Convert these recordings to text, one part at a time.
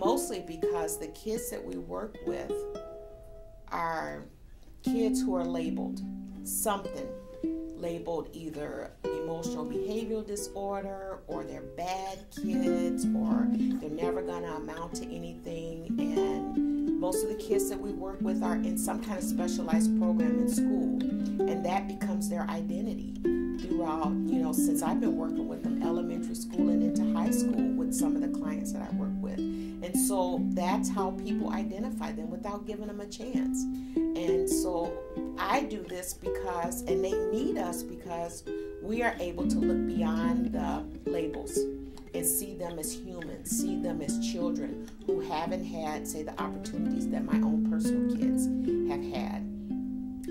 mostly because the kids that we work with are kids who are labeled something, labeled either emotional behavioral disorder, or they're bad kids, or they're never going to amount to anything. And most of the kids that we work with are in some kind of specialized program in school, and that becomes their identity throughout, since I've been working with them, elementary school and into high school with some of the clients that I work with. And so that's how people identify them without giving them a chance. And so I do this because, and they need us because we are able to look beyond the labels and see them as humans, see them as children who haven't had, say, the opportunities that my own personal kids have had.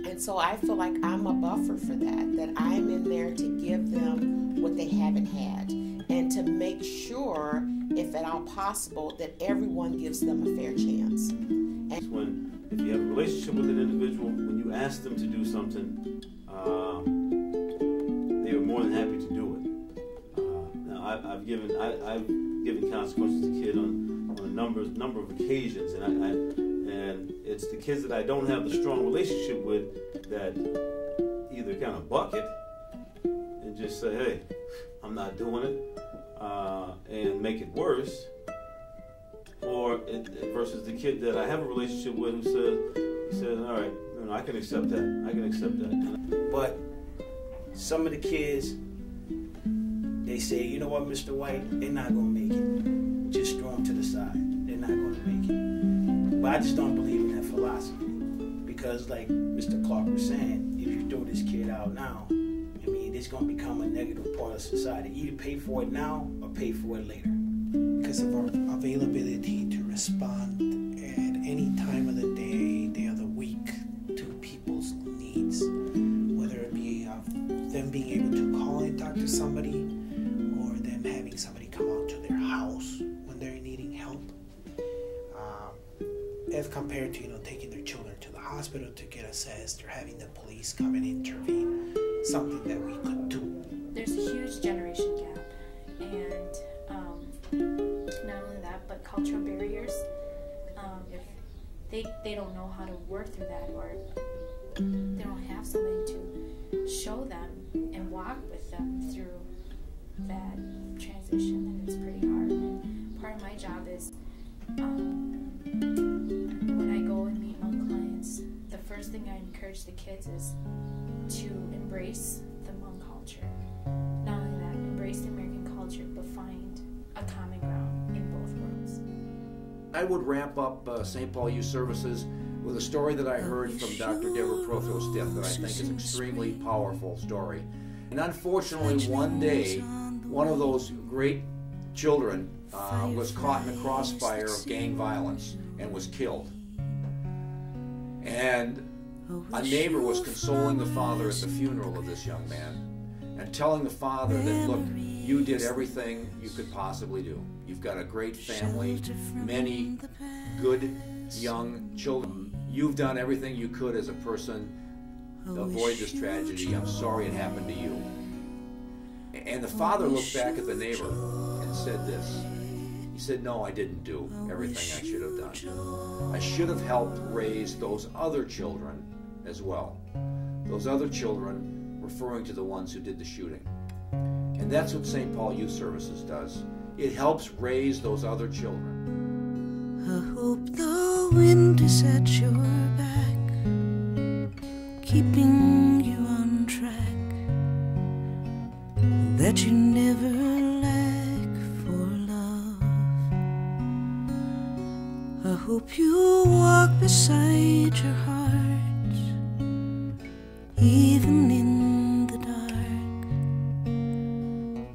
And so I feel like I'm a buffer for that I'm in there to give them what they haven't had, and to make sure, if at all possible, that everyone gives them a fair chance. If you have a relationship with an individual, when you ask them to do something, they are more than happy to do it. Now, I've given consequences to kids on a number of occasions, and it's the kids that I don't have the strong relationship with that either kind of buck it and just say, hey, I'm not doing it, and make it worse, or versus the kid that I have a relationship with who says, all right, I can accept that. But some of the kids, they say, you know what, Mr. White, they're not going to make it. Just throw them to the side. They're not going to make it. But I just don't believe in that philosophy. Because like Mr. Clark was saying, if you throw this kid out now, it's going to become a negative part of society. Either pay for it now or pay for it later. Because of our availability to respond at any time of the day of the week to people's needs, whether it be them being able to call and talk to somebody, or them having somebody come out to their house when they're needing help, as compared to taking their children to the hospital to get assessed, or having the police come and intervene, something that we could do. There's a huge generation gap, and not only that, but cultural barriers. If they don't know how to work through that, or they don't have somebody to show them and walk with them through that transition, then it's pretty hard. And part of my job is when I go and meet Hmong clients, the first thing I encourage the kids is to embrace the Hmong culture. Not only that, embrace the American culture, but find a common ground in both worlds. I would wrap up St. Paul Youth Services with a story that I heard from Dr. Deborah Profil's death that I think is an extremely powerful story. And unfortunately, one day, one of those great children was caught in a crossfire of gang violence and was killed. And a neighbor was consoling the father at the funeral of this young man and telling the father that, look, you did everything you could possibly do. You've got a great family, many good young children. You've done everything you could as a person to avoid this tragedy. I'm sorry it happened to you. And the father looked back at the neighbor and said this. He said, no, I didn't do everything I should have done. I should have helped raise those other children as well. Those other children, referring to the ones who did the shooting. And that's what St. Paul Youth Services does. It helps raise those other children. I hope the wind is at your back, keeping you on track, that you never lack for love. I hope you walk beside your heart, even in the dark,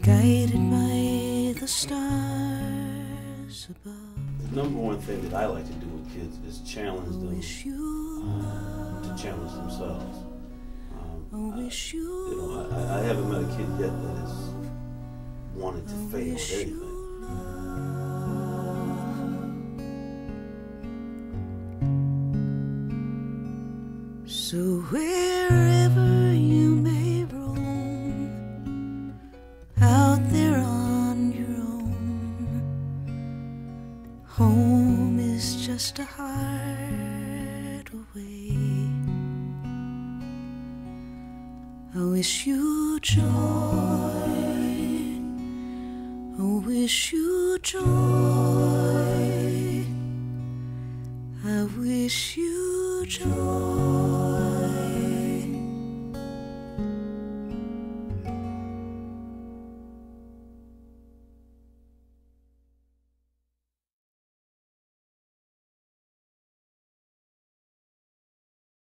guided by the stars above. The number one thing that I like to do with kids is challenge them to challenge themselves. I haven't met a kid yet that has wanted to fail at anything. So wherever you may roam, out there on your own, Home is just a heart away. I wish you joy. I wish you joy.